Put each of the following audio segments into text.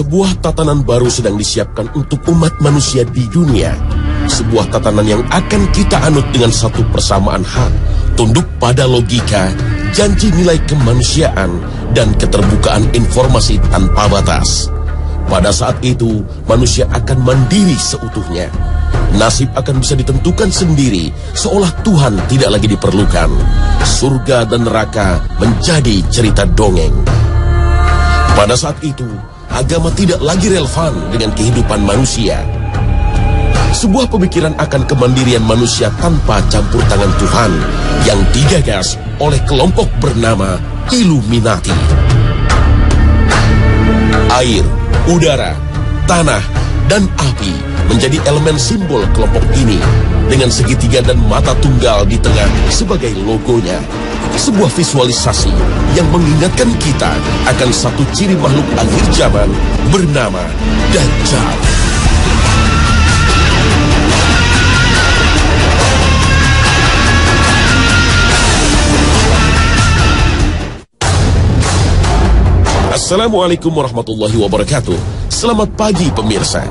Sebuah tatanan baru sedang disiapkan untuk umat manusia di dunia. Sebuah tatanan yang akan kita anut dengan satu persamaan hak, tunduk pada logika, janji nilai kemanusiaan, dan keterbukaan informasi tanpa batas. Pada saat itu, manusia akan mandiri seutuhnya. Nasib akan bisa ditentukan sendiri, seolah Tuhan tidak lagi diperlukan. Surga dan neraka menjadi cerita dongeng. Pada saat itu, agama tidak lagi relevan dengan kehidupan manusia. Sebuah pemikiran akan kemandirian manusia tanpa campur tangan Tuhan yang digagas oleh kelompok bernama Illuminati. Air, udara, tanah, dan api menjadi elemen simbol kelompok ini, dengan segitiga dan mata tunggal di tengah sebagai logonya. Sebuah visualisasi yang mengingatkan kita akan satu ciri makhluk akhir zaman bernama Dajjal. Assalamualaikum warahmatullahi wabarakatuh. Selamat pagi pemirsa.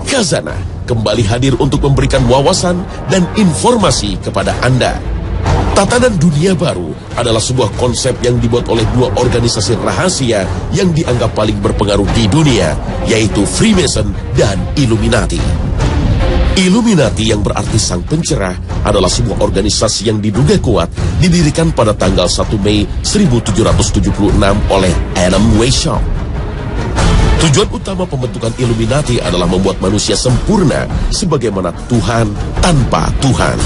Khazanah kembali hadir untuk memberikan wawasan dan informasi kepada Anda. Tatanan dunia baru adalah sebuah konsep yang dibuat oleh dua organisasi rahasia yang dianggap paling berpengaruh di dunia, yaitu Freemason dan Illuminati. Illuminati yang berarti sang pencerah adalah sebuah organisasi yang diduga kuat didirikan pada tanggal 1 Mei 1776 oleh Adam Weishaupt. Tujuan utama pembentukan Illuminati adalah membuat manusia sempurna sebagaimana Tuhan tanpa Tuhan.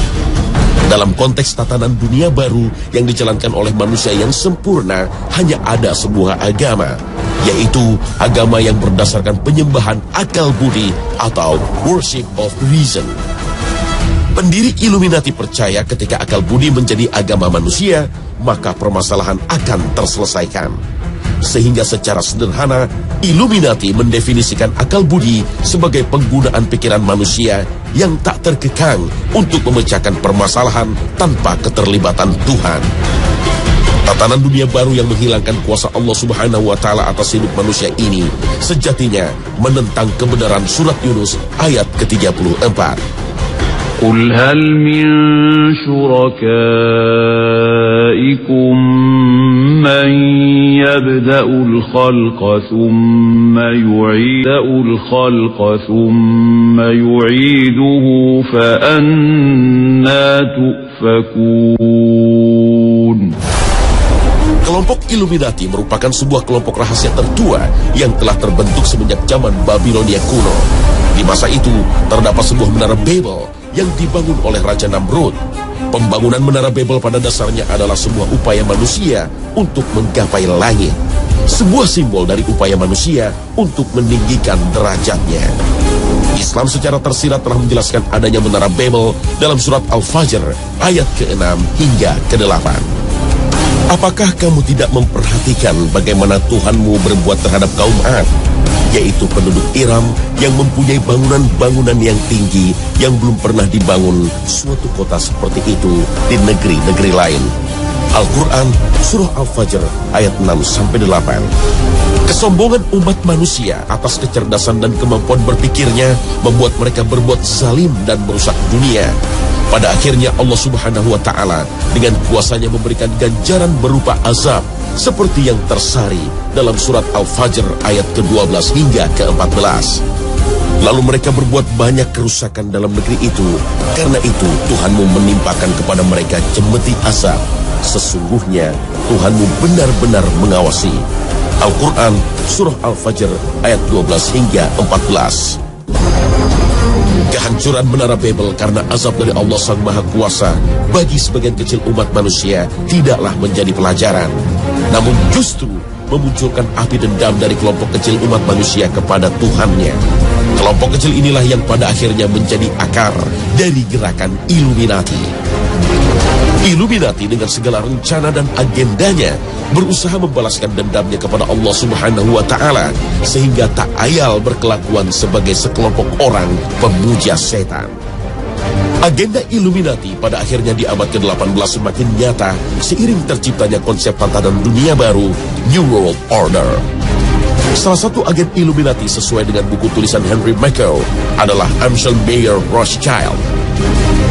Dalam konteks tatanan dunia baru yang dijalankan oleh manusia yang sempurna, hanya ada sebuah agama, yaitu agama yang berdasarkan penyembahan akal budi atau worship of reason. Pendiri Illuminati percaya ketika akal budi menjadi agama manusia, maka permasalahan akan terselesaikan. Sehingga secara sederhana, Illuminati mendefinisikan akal budi sebagai penggunaan pikiran manusia yang tak terkekang untuk memecahkan permasalahan tanpa keterlibatan Tuhan. Tatanan dunia baru yang menghilangkan kuasa Allah Subhanahu wa Ta'ala atas hidup manusia ini sejatinya menentang kebenaran surat Yunus ayat ke-34. قل هل من شركائكم من يبدأ الخلق ثم يعيده فأنى تؤفكون. Kelompok Illuminati merupakan sebuah kelompok rahasia tertua yang telah terbentuk semenjak zaman Babilonia kuno. Di masa itu, terdapat sebuah menara Babel yang dibangun oleh Raja Namrud. Pembangunan menara Babel pada dasarnya adalah sebuah upaya manusia untuk menggapai langit. Sebuah simbol dari upaya manusia untuk meninggikan derajatnya. Islam secara tersirat telah menjelaskan adanya menara Babel dalam surat Al-Fajr ayat ke-6 hingga ke-8. Apakah kamu tidak memperhatikan bagaimana Tuhanmu berbuat terhadap kaum Ad, yaitu penduduk Iram yang mempunyai bangunan-bangunan yang tinggi yang belum pernah dibangun suatu kota seperti itu di negeri-negeri lain. Al-Quran Surah Al-Fajr ayat 6-8. Kesombongan umat manusia atas kecerdasan dan kemampuan berpikirnya membuat mereka berbuat zalim dan merusak dunia. Pada akhirnya Allah Subhanahu wa Ta'ala dengan kuasanya memberikan ganjaran berupa azab seperti yang tersari dalam surat Al-Fajr ayat ke-12 hingga ke-14. Lalu mereka berbuat banyak kerusakan dalam negeri itu. Karena itu Tuhanmu menimpakan kepada mereka cemeti azab. Sesungguhnya Tuhanmu benar-benar mengawasi. Al-Quran Surah Al-Fajr ayat 12 hingga 14. Kehancuran menara Babel karena azab dari Allah Sang Maha Kuasa bagi sebagian kecil umat manusia tidaklah menjadi pelajaran, namun justru memunculkan api dendam dari kelompok kecil umat manusia kepada Tuhannya. Kelompok kecil inilah yang pada akhirnya menjadi akar dari gerakan Illuminati. Illuminati dengan segala rencana dan agendanya berusaha membalaskan dendamnya kepada Allah Subhanahu wa Ta'ala sehingga tak ayal berkelakuan sebagai sekelompok orang pemuja setan. Agenda Illuminati pada akhirnya di abad ke-18 semakin nyata seiring terciptanya konsep tatanan dunia baru New World Order. Salah satu agen Illuminati sesuai dengan buku tulisan Henry Mackau adalah Amschel Meyer Rothschild.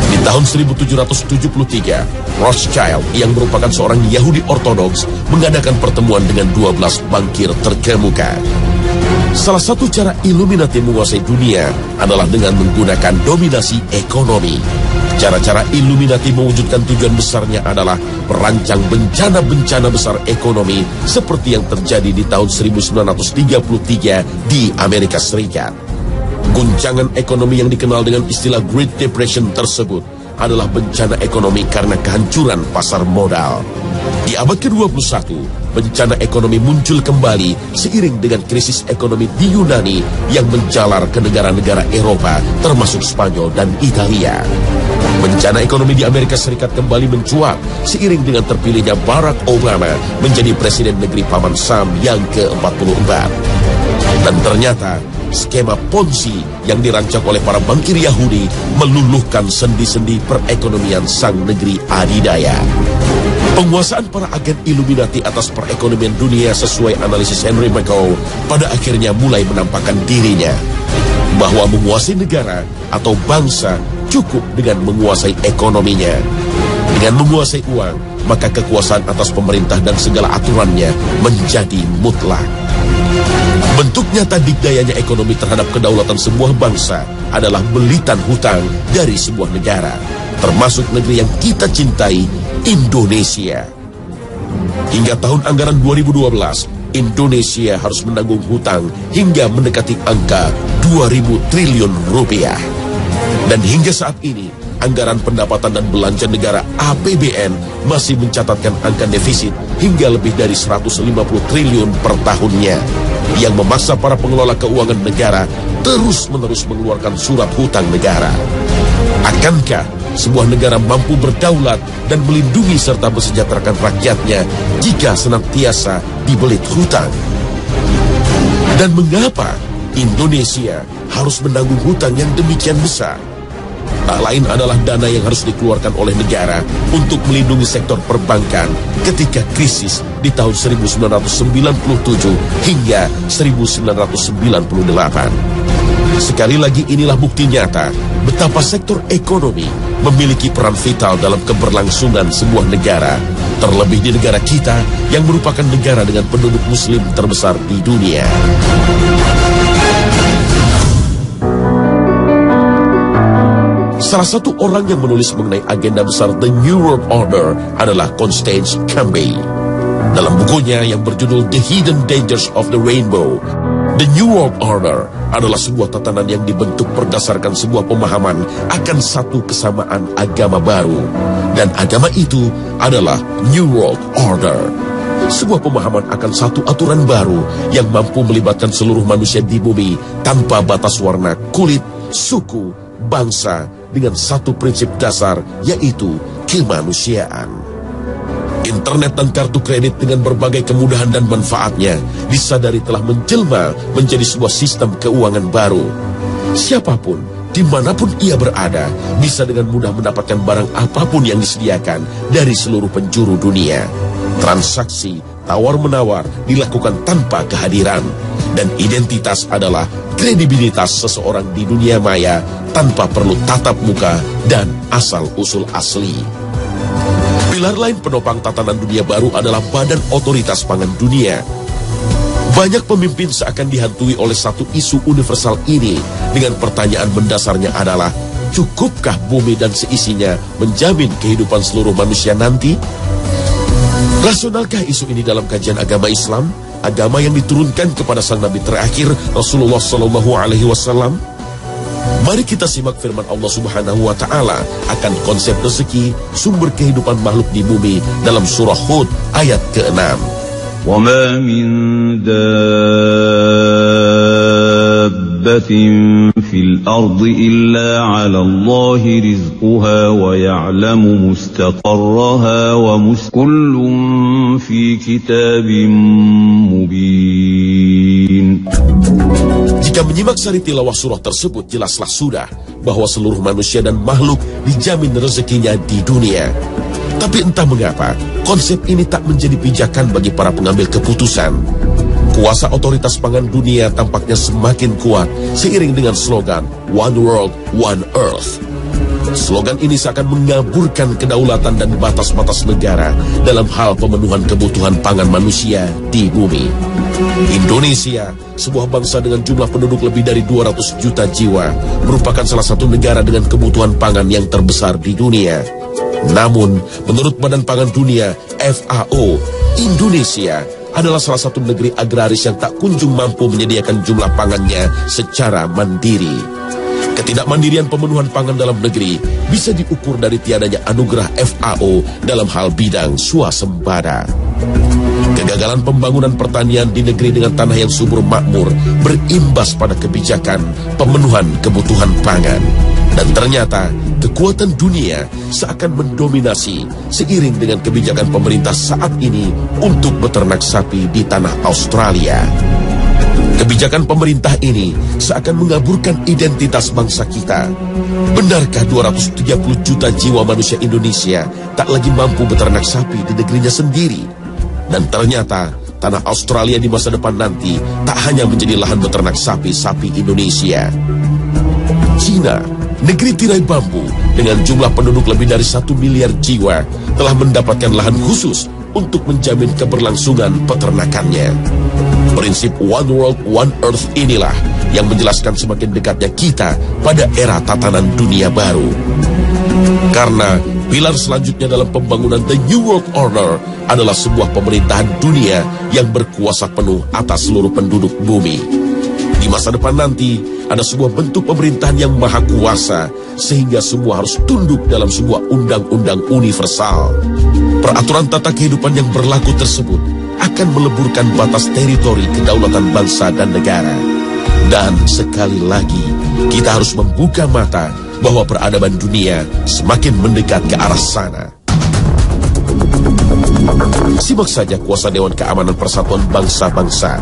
Di tahun 1773, Rothschild yang merupakan seorang Yahudi Ortodoks mengadakan pertemuan dengan 12 bankir terkemuka. Salah satu cara Illuminati menguasai dunia adalah dengan menggunakan dominasi ekonomi. Cara-cara Illuminati mewujudkan tujuan besarnya adalah merancang bencana-bencana besar ekonomi seperti yang terjadi di tahun 1933 di Amerika Serikat. Guncangan ekonomi yang dikenal dengan istilah Great Depression tersebut adalah bencana ekonomi karena kehancuran pasar modal. Di abad ke-21, bencana ekonomi muncul kembali seiring dengan krisis ekonomi di Yunani yang menjalar ke negara-negara Eropa termasuk Spanyol dan Italia. Bencana ekonomi di Amerika Serikat kembali mencuat seiring dengan terpilihnya Barack Obama menjadi Presiden Negeri Paman Sam yang ke-44. Dan ternyata skema Ponzi yang dirancang oleh para bankir Yahudi meluluhkan sendi-sendi perekonomian sang negeri adidaya. Penguasaan para agen Illuminati atas perekonomian dunia sesuai analisis Henry Mackau pada akhirnya mulai menampakkan dirinya bahwa menguasai negara atau bangsa cukup dengan menguasai ekonominya. Dengan menguasai uang, maka kekuasaan atas pemerintah dan segala aturannya menjadi mutlak. Bentuk nyata dikdayanya ekonomi terhadap kedaulatan sebuah bangsa adalah belitan hutang dari sebuah negara, termasuk negeri yang kita cintai, Indonesia. Hingga tahun anggaran 2012, Indonesia harus menanggung hutang hingga mendekati angka 2.000 triliun rupiah. Dan hingga saat ini, anggaran pendapatan dan belanja negara APBN masih mencatatkan angka defisit hingga lebih dari 150 triliun per tahunnya, yang memaksa para pengelola keuangan negara terus-menerus mengeluarkan surat hutang negara. Akankah sebuah negara mampu berdaulat dan melindungi serta mesejahterakan rakyatnya jika senantiasa dibelit hutang? Dan mengapa Indonesia harus menanggung hutang yang demikian besar? Tak lain adalah dana yang harus dikeluarkan oleh negara untuk melindungi sektor perbankan ketika krisis di tahun 1997 hingga 1998. Sekali lagi inilah bukti nyata betapa sektor ekonomi memiliki peran vital dalam keberlangsungan sebuah negara, terlebih di negara kita yang merupakan negara dengan penduduk muslim terbesar di dunia. Salah satu orang yang menulis mengenai agenda besar The New World Order adalah Constance Cambay. Dalam bukunya yang berjudul The Hidden Dangers of the Rainbow, The New World Order adalah sebuah tatanan yang dibentuk berdasarkan sebuah pemahaman akan satu kesamaan agama baru. Dan agama itu adalah New World Order. Sebuah pemahaman akan satu aturan baru yang mampu melibatkan seluruh manusia di bumi tanpa batas warna, kulit, suku, bangsa, dengan satu prinsip dasar, yaitu kemanusiaan. Internet dan kartu kredit dengan berbagai kemudahan dan manfaatnya disadari telah menjelma menjadi sebuah sistem keuangan baru. Siapapun, dimanapun ia berada, bisa dengan mudah mendapatkan barang apapun yang disediakan dari seluruh penjuru dunia. Transaksi tawar-menawar dilakukan tanpa kehadiran, dan identitas adalah kredibilitas seseorang di dunia maya tanpa perlu tatap muka dan asal-usul asli. Pilar lain penopang tatanan dunia baru adalah Badan Otoritas Pangan Dunia. Banyak pemimpin seakan dihantui oleh satu isu universal ini dengan pertanyaan mendasarnya adalah, cukupkah bumi dan seisinya menjamin kehidupan seluruh manusia nanti? Rasionalkah isu ini dalam kajian agama Islam, agama yang diturunkan kepada sang Nabi terakhir Rasulullah SAW? Mari kita simak firman Allah Subhanahu wa Ta'ala akan konsep rezeki, sumber kehidupan makhluk di bumi dalam surah Hud ayat ke-6. وَمَا مِن دَابَّةٍ فِي الْأَرْضِ إِلَّا عَلَى اللَّهِ رِزْقُهَا وَيَعْلَمُ مُسْتَقَرَّهَا كُلٌّ فِي كِتَابٍ مُبِينٍ. Jika menyimak sari tilawah surah tersebut, jelaslah sudah bahwa seluruh manusia dan makhluk dijamin rezekinya di dunia. Tapi entah mengapa, konsep ini tak menjadi pijakan bagi para pengambil keputusan. Kuasa otoritas pangan dunia tampaknya semakin kuat seiring dengan slogan One World, One Earth. Slogan ini seakan mengaburkan kedaulatan dan batas-batas negara dalam hal pemenuhan kebutuhan pangan manusia di bumi. Indonesia, sebuah bangsa dengan jumlah penduduk lebih dari 200 juta jiwa, merupakan salah satu negara dengan kebutuhan pangan yang terbesar di dunia. Namun, menurut Badan Pangan Dunia, FAO, Indonesia adalah salah satu negeri agraris yang tak kunjung mampu menyediakan jumlah pangannya secara mandiri. Ketidakmandirian pemenuhan pangan dalam negeri bisa diukur dari tiadanya anugerah FAO dalam hal bidang swasembada. Kegagalan pembangunan pertanian di negeri dengan tanah yang subur makmur berimbas pada kebijakan pemenuhan kebutuhan pangan. Dan ternyata kekuatan dunia seakan mendominasi seiring dengan kebijakan pemerintah saat ini untuk beternak sapi di tanah Australia. Kebijakan pemerintah ini seakan mengaburkan identitas bangsa kita. Benarkah 230 juta jiwa manusia Indonesia tak lagi mampu beternak sapi di negerinya sendiri? Dan ternyata tanah Australia di masa depan nanti tak hanya menjadi lahan beternak sapi-sapi Indonesia. China, negeri tirai bambu dengan jumlah penduduk lebih dari 1 miliar jiwa, telah mendapatkan lahan khusus untuk menjamin keberlangsungan peternakannya. Prinsip One World, One Earth inilah yang menjelaskan semakin dekatnya kita pada era tatanan dunia baru. Karena pilar selanjutnya dalam pembangunan The New World Order adalah sebuah pemerintahan dunia yang berkuasa penuh atas seluruh penduduk bumi. Di masa depan nanti, ada sebuah bentuk pemerintahan yang maha kuasa, sehingga semua harus tunduk dalam sebuah undang-undang universal. Peraturan tata kehidupan yang berlaku tersebut akan meleburkan batas teritori kedaulatan bangsa dan negara. Dan sekali lagi, kita harus membuka mata bahwa peradaban dunia semakin mendekat ke arah sana. Simak saja kuasa Dewan Keamanan Persatuan Bangsa-Bangsa.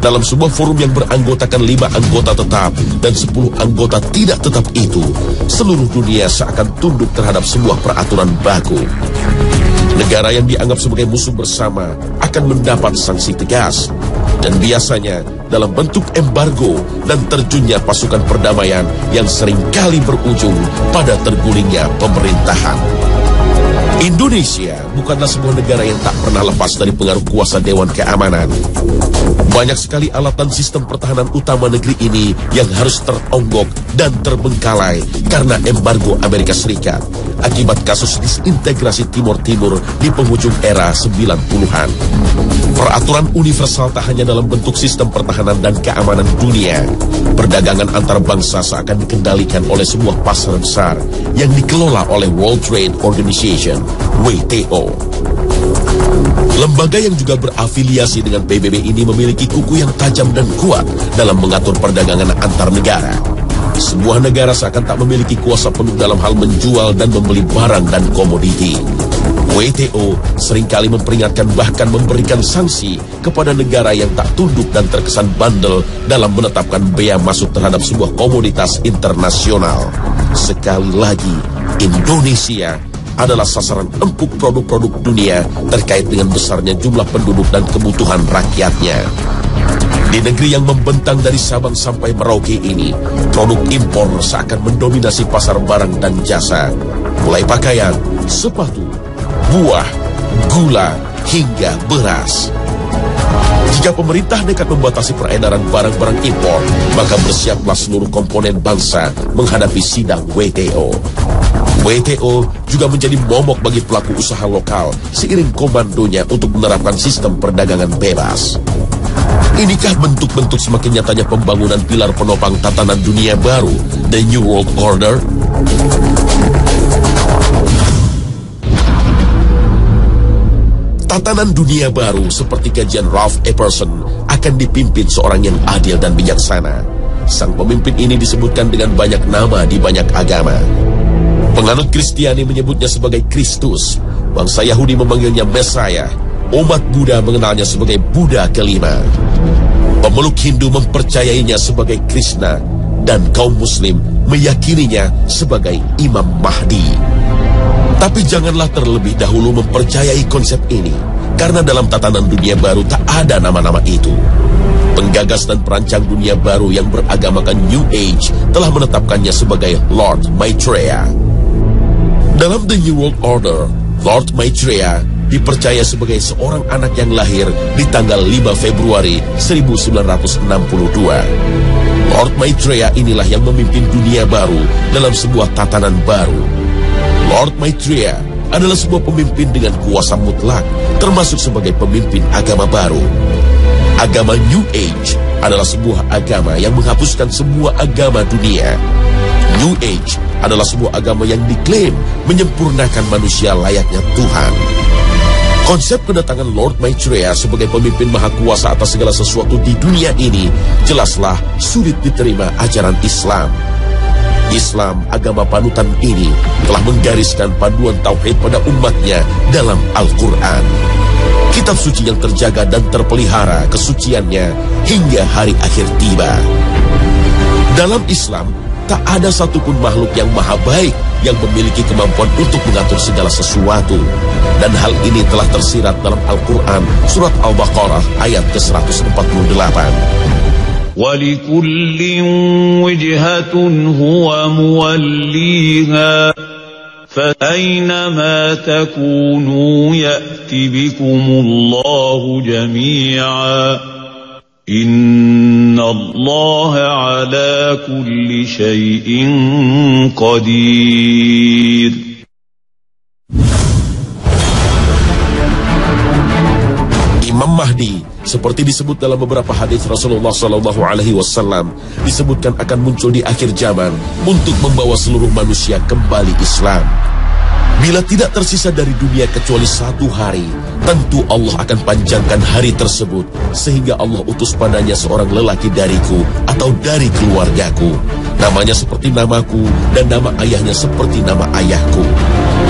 Dalam sebuah forum yang beranggotakan 5 anggota tetap dan 10 anggota tidak tetap itu, seluruh dunia seakan tunduk terhadap sebuah peraturan baku. Negara yang dianggap sebagai musuh bersama akan mendapat sanksi tegas, dan biasanya dalam bentuk embargo dan terjunnya pasukan perdamaian yang seringkali berujung pada tergulingnya pemerintahan. Indonesia bukanlah sebuah negara yang tak pernah lepas dari pengaruh kuasa Dewan Keamanan. Banyak sekali alat dan sistem pertahanan utama negeri ini yang harus teronggok dan terbengkalai karena embargo Amerika Serikat akibat kasus disintegrasi Timur Timur di penghujung era 90-an. Peraturan universal tak hanya dalam bentuk sistem pertahanan dan keamanan dunia. Perdagangan antar bangsa seakan dikendalikan oleh sebuah pasar besar yang dikelola oleh World Trade Organization, WTO. Lembaga yang juga berafiliasi dengan PBB ini memiliki kuku yang tajam dan kuat dalam mengatur perdagangan antar negara. Sebuah negara seakan tak memiliki kuasa penuh dalam hal menjual dan membeli barang dan komoditi. WTO seringkali memperingatkan bahkan memberikan sanksi kepada negara yang tak tunduk dan terkesan bandel dalam menetapkan bea masuk terhadap sebuah komoditas internasional. Sekali lagi, Indonesia adalah sasaran empuk produk-produk dunia terkait dengan besarnya jumlah penduduk dan kebutuhan rakyatnya. Di negeri yang membentang dari Sabang sampai Merauke ini, produk impor seakan mendominasi pasar barang dan jasa, mulai pakaian, sepatu, buah, gula, hingga beras. Jika pemerintah nekat membatasi peredaran barang-barang impor, maka bersiaplah seluruh komponen bangsa menghadapi sidang WTO. WTO juga menjadi momok bagi pelaku usaha lokal seiring komandonya untuk menerapkan sistem perdagangan bebas. Inikah bentuk-bentuk semakin nyatanya pembangunan pilar penopang tatanan dunia baru, The New World Order? Tatanan dunia baru seperti kajian Ralph Epperson akan dipimpin seorang yang adil dan bijaksana. Sang pemimpin ini disebutkan dengan banyak nama di banyak agama. Penganut Kristiani menyebutnya sebagai Kristus, bangsa Yahudi memanggilnya Mesiah, umat Buddha mengenalnya sebagai Buddha kelima. Pemeluk Hindu mempercayainya sebagai Krishna, dan kaum Muslim meyakininya sebagai Imam Mahdi. Tapi janganlah terlebih dahulu mempercayai konsep ini, karena dalam tatanan dunia baru tak ada nama-nama itu. Penggagas dan perancang dunia baru yang beragamakan New Age telah menetapkannya sebagai Lord Maitreya. Dalam The New World Order, Lord Maitreya dipercaya sebagai seorang anak yang lahir di tanggal 5 Februari 1962. Lord Maitreya inilah yang memimpin dunia baru dalam sebuah tatanan baru. Lord Maitreya adalah sebuah pemimpin dengan kuasa mutlak, termasuk sebagai pemimpin agama baru. Agama New Age adalah sebuah agama yang menghapuskan semua agama dunia. New Age adalah sebuah agama yang diklaim menyempurnakan manusia layaknya Tuhan. Konsep kedatangan Lord Maitreya sebagai pemimpin maha kuasa atas segala sesuatu di dunia ini jelaslah sulit diterima ajaran Islam. Islam, agama panutan ini, telah menggariskan panduan tauhid pada umatnya dalam Al-Quran. Kitab suci yang terjaga dan terpelihara kesuciannya hingga hari akhir tiba. Dalam Islam, tak ada satupun makhluk yang maha baik yang memiliki kemampuan untuk mengatur segala sesuatu. Dan hal ini telah tersirat dalam Al-Quran, surat Al-Baqarah ayat ke-148. وَلِكُلٍّ وِجْهَةٌ هُوَ مُوَلِّيهَا فَأَيْنَمَا تَكُونُوا يَأْتِ بِكُمُ اللَّهُ جَمِيعًا إِنَّ اللَّهَ عَلَى كُلِّ شَيْءٍ قَدِيرٌ. Imam Mahdi, seperti disebut dalam beberapa hadis Rasulullah SAW, disebutkan akan muncul di akhir zaman untuk membawa seluruh manusia kembali Islam. Bila tidak tersisa dari dunia kecuali 1 hari, tentu Allah akan panjangkan hari tersebut, sehingga Allah utus padanya seorang lelaki dariku atau dari keluargaku. Namanya seperti namaku dan nama ayahnya seperti nama ayahku.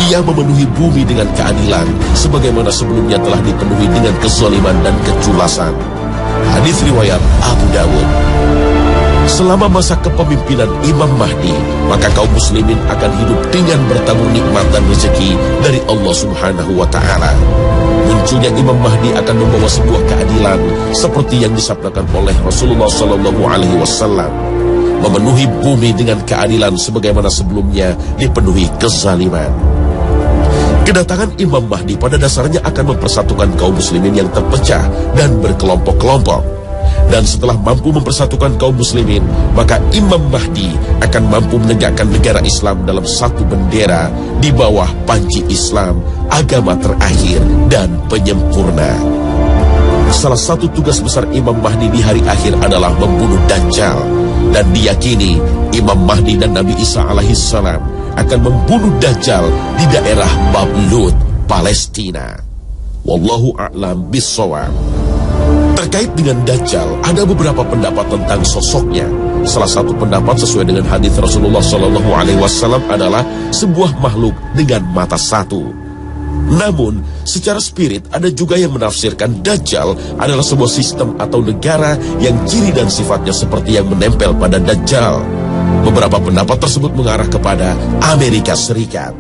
Ia memenuhi bumi dengan keadilan, sebagaimana sebelumnya telah dipenuhi dengan kezaliman dan keculasan. Hadis riwayat Abu Dawud. Selama masa kepemimpinan Imam Mahdi, maka kaum muslimin akan hidup dengan bertabur nikmat dan rezeki dari Allah Subhanahu wa Ta'ala. Munculnya Imam Mahdi akan membawa sebuah keadilan seperti yang disabdakan oleh Rasulullah SAW, memenuhi bumi dengan keadilan sebagaimana sebelumnya dipenuhi kezaliman. Kedatangan Imam Mahdi pada dasarnya akan mempersatukan kaum muslimin yang terpecah dan berkelompok-kelompok. Dan setelah mampu mempersatukan kaum muslimin, maka Imam Mahdi akan mampu menegakkan negara Islam dalam satu bendera di bawah panji Islam, agama terakhir dan penyempurna. Salah satu tugas besar Imam Mahdi di hari akhir adalah membunuh Dajjal. Dan diyakini Imam Mahdi dan Nabi Isa alaihissalam akan membunuh Dajjal di daerah Bab Lut, Palestina. Wallahu a'lam bissawab. Terkait dengan Dajjal, ada beberapa pendapat tentang sosoknya. Salah satu pendapat sesuai dengan hadis Rasulullah SAW adalah sebuah makhluk dengan mata satu. Namun, secara spirit ada juga yang menafsirkan Dajjal adalah sebuah sistem atau negara yang ciri dan sifatnya seperti yang menempel pada Dajjal. Beberapa pendapat tersebut mengarah kepada Amerika Serikat.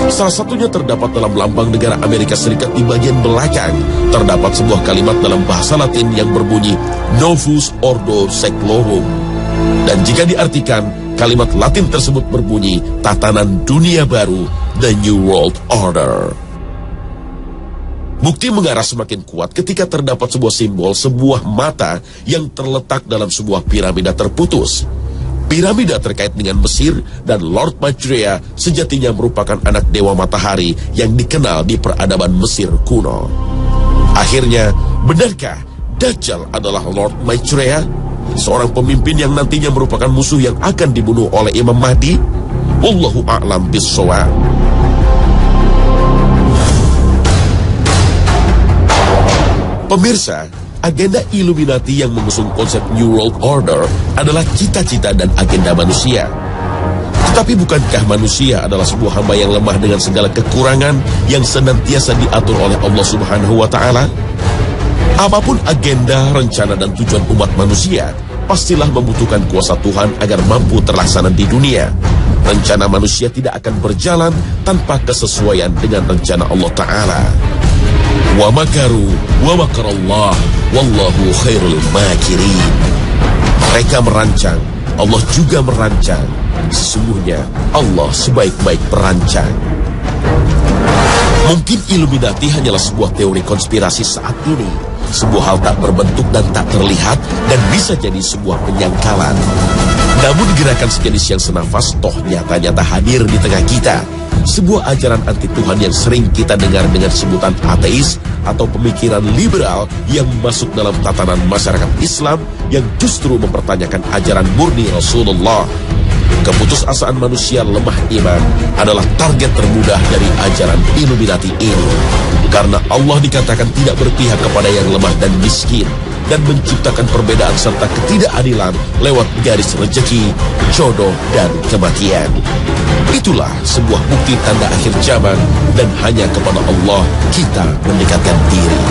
Salah satunya terdapat dalam lambang negara Amerika Serikat di bagian belakang. Terdapat sebuah kalimat dalam bahasa Latin yang berbunyi Novus Ordo Seclorum. Dan jika diartikan, kalimat Latin tersebut berbunyi tatanan dunia baru, The New World Order. Bukti mengarah semakin kuat ketika terdapat sebuah simbol, sebuah mata yang terletak dalam sebuah piramida terputus. Piramida terkait dengan Mesir dan Lord Maitreya sejatinya merupakan anak dewa matahari yang dikenal di peradaban Mesir kuno. Akhirnya, benarkah Dajjal adalah Lord Maitreya, seorang pemimpin yang nantinya merupakan musuh yang akan dibunuh oleh Imam Mahdi? Wallahu a'lam bissawab. Pemirsa, agenda Illuminati yang mengusung konsep New World Order adalah cita-cita dan agenda manusia. Tetapi bukankah manusia adalah sebuah hamba yang lemah dengan segala kekurangan yang senantiasa diatur oleh Allah Subhanahu wa Ta'ala? Apapun agenda, rencana, dan tujuan umat manusia, pastilah membutuhkan kuasa Tuhan agar mampu terlaksana di dunia. Rencana manusia tidak akan berjalan tanpa kesesuaian dengan rencana Allah Ta'ala. Wa makaru wa makarallah wallahu khairul makirin. Mereka merancang, Allah juga merancang. Sesungguhnya Allah sebaik-baik perancang. Mungkin Illuminati hanyalah sebuah teori konspirasi saat ini, sebuah hal tak berbentuk dan tak terlihat, dan bisa jadi sebuah penyangkalan. Namun gerakan sejenis yang senafas toh nyata-nyata hadir di tengah kita. Sebuah ajaran anti Tuhan yang sering kita dengar dengan sebutan ateis atau pemikiran liberal yang masuk dalam tatanan masyarakat Islam yang justru mempertanyakan ajaran murni Rasulullah. Keputusasaan manusia lemah iman adalah target termudah dari ajaran Illuminati ini. Karena Allah dikatakan tidak berpihak kepada yang lemah dan miskin, dan menciptakan perbedaan serta ketidakadilan lewat garis rezeki, jodoh, dan kematian. Itulah sebuah bukti tanda akhir zaman, dan hanya kepada Allah kita mendekatkan diri.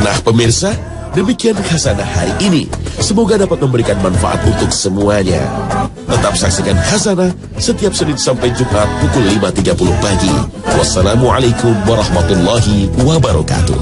Nah pemirsa, demikian Khazanah hari ini. Semoga dapat memberikan manfaat untuk semuanya. Tetap saksikan Khazanah setiap Senin sampai Jumat pukul 5.30 pagi. Wassalamualaikum warahmatullahi wabarakatuh.